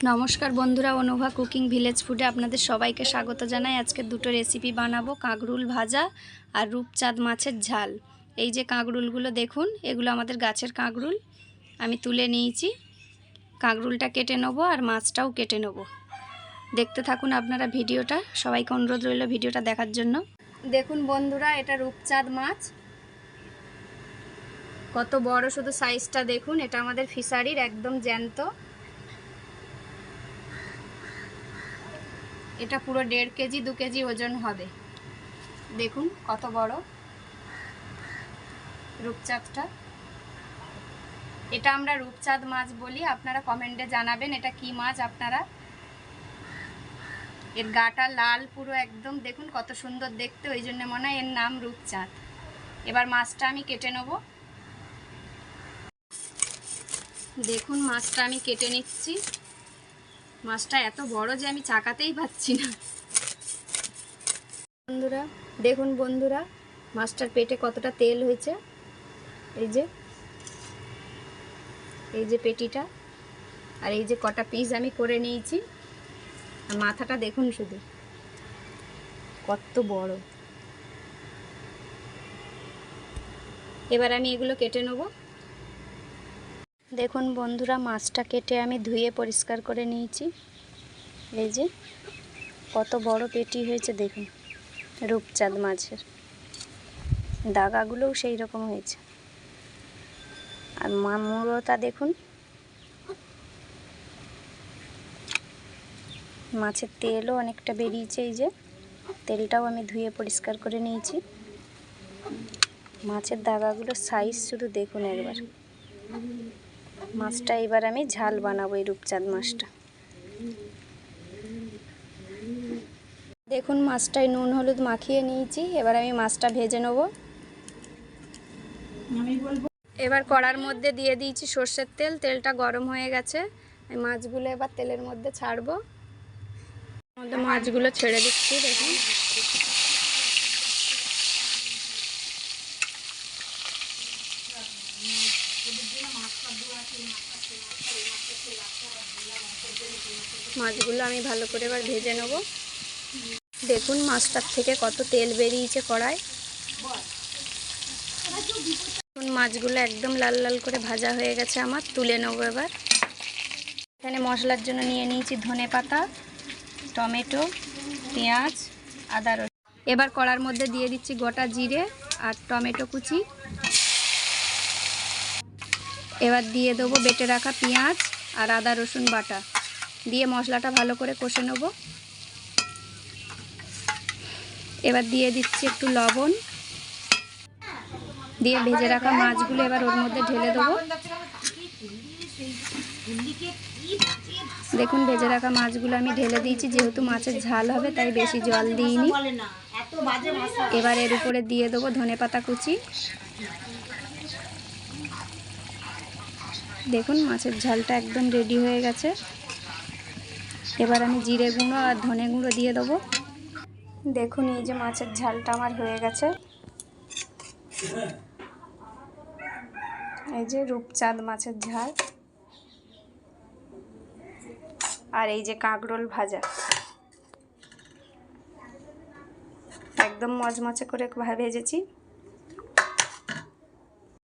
নমস্কার বন্ধুরা, Anubha cooking village ফুডে আপনাদের সবাইকে স্বাগত জানাই। আজকে দুটো রেসিপি বানাবো, কাঁকরুল ভাজা আর রূপচাঁদ মাছের ঝাল। এই যে কাঁকরুলগুলো দেখুন, এগুলো আমাদের গাছের কাঁকরুল। আমি তুলে নিয়েছি। কাঁকরুলটা কেটে নেবো আর মাছটাও কেটে নেবো। দেখতে থাকুন আপনারা ভিডিওটা। সবাইকে অনুরোধ রইল ভিডিওটা দেখার জন্য। দেখুন বন্ধুরা, এটা রূপচাঁদ মাছ। কত বড়, শুধু সাইজটা দেখুন। এটা আমাদের ফিশারির একদম জ্যান্ত। এটা পুরো 1.5 কেজি 2 কেজি ওজন হবে। দেখুন কত বড় রূপচাঁদটা। এটা আমরা রূপচাঁদ মাছ বলি। আপনারা কমেন্টে জানাবেন এটা কি মাছ আপনারা। এর গাটা লাল পুরো একদম, দেখুন কত সুন্দর দেখতে, ওই জন্য মনে হয় এর নাম রূপচাঁদ। এবার মাছটা আমি কেটে নেব। দেখুন মাছটা আমি কেটে নিচ্ছি। মাছটা এত বড় যে আমি চাকাতেই পাচ্ছি না। বন্ধুরা দেখুন, বন্ধুরা মাছটার পেটে কতটা তেল হয়েছে। এই যে পেটিটা, আর এই যে কটা পিস আমি করে নিয়েছি। আর মাথাটা দেখুন শুধু কত বড়। এবার আমি এগুলো কেটে নেব। দেখুন বন্ধুরা, মাছটা কেটে আমি ধুয়ে পরিষ্কার করে নিয়েছি। এই যে কত বড় পেটি হয়েছে দেখুন। রূপচাঁদ মাছের দাগাগুলোও সেই রকম হয়েছে। আর মুড়োটা দেখুন। মাছের তেলও অনেকটা বেরিয়েছে। এই যে তেলটাও আমি ধুয়ে পরিষ্কার করে নিয়েছি। মাছের দাগাগুলোর সাইজ শুধু দেখুন একবার। মাছটা এবার আমি ঝাল বানাবো, এই রূপচাঁদ মাছটা। দেখুন মাছটায় নুন হলুদ মাখিয়ে নিয়েছি। এবার আমি মাছটা ভেজে নেব। এবার কড়ার মধ্যে দিয়ে দিয়েছি সর্ষের তেল। তেলটা গরম হয়ে গেছে। এই মাছগুলো এবার তেলের মধ্যে ছাড়বো। মাছগুলো ছেড়ে দিচ্ছি। দেখুন মাছগুলো আমি ভালো করে এবার ভেজে নেব। দেখুন মাছটার থেকে কত তেল বেরিয়েছে কড়ায়। মাছগুলো একদম লাল লাল করে ভাজা হয়ে গেছে আমার। তুলে নেবো এবার। এখানে মশলার জন্য নিয়ে নিয়েছি ধনেপাতা, টমেটো, পেঁয়াজ, আদা রসুন। এবার কড়ার মধ্যে দিয়ে দিচ্ছি গোটা জিরে আর টমেটো কুচি। এবার দিয়ে দেবো বেটে রাখা পেঁয়াজ আর আদা রসুন বাটা। দিয়ে মশলাটা ভালো করে কষে নেব। এবার দিয়ে দিচ্ছি একটু লবণ। দিয়ে ভেজে রাখা মাছগুলো এবার ওর মধ্যে ঢেলে দেবো। দেখুন ভেজে রাখা মাছগুলো আমি ঢেলে দিয়েছি। যেহেতু মাছের ঝাল হবে তাই বেশি জল দিইনি। এবার এর উপরে দিয়ে দেবো ধনেপাতা কুচি। দেখুন মাছের ঝালটা একদম রেডি হয়ে গেছে। এবার আমি জিরে গুঁড়ো আর ধনে গুঁড়ো দিয়ে দেবো। দেখুন এই যে মাছের ঝালটা আমার হয়ে গেছে। এই যে রূপচাঁদ মাছের ঝাল। আর এই যে কাঁকরোল ভাজা, একদম মচমচে করে ভেজেছি।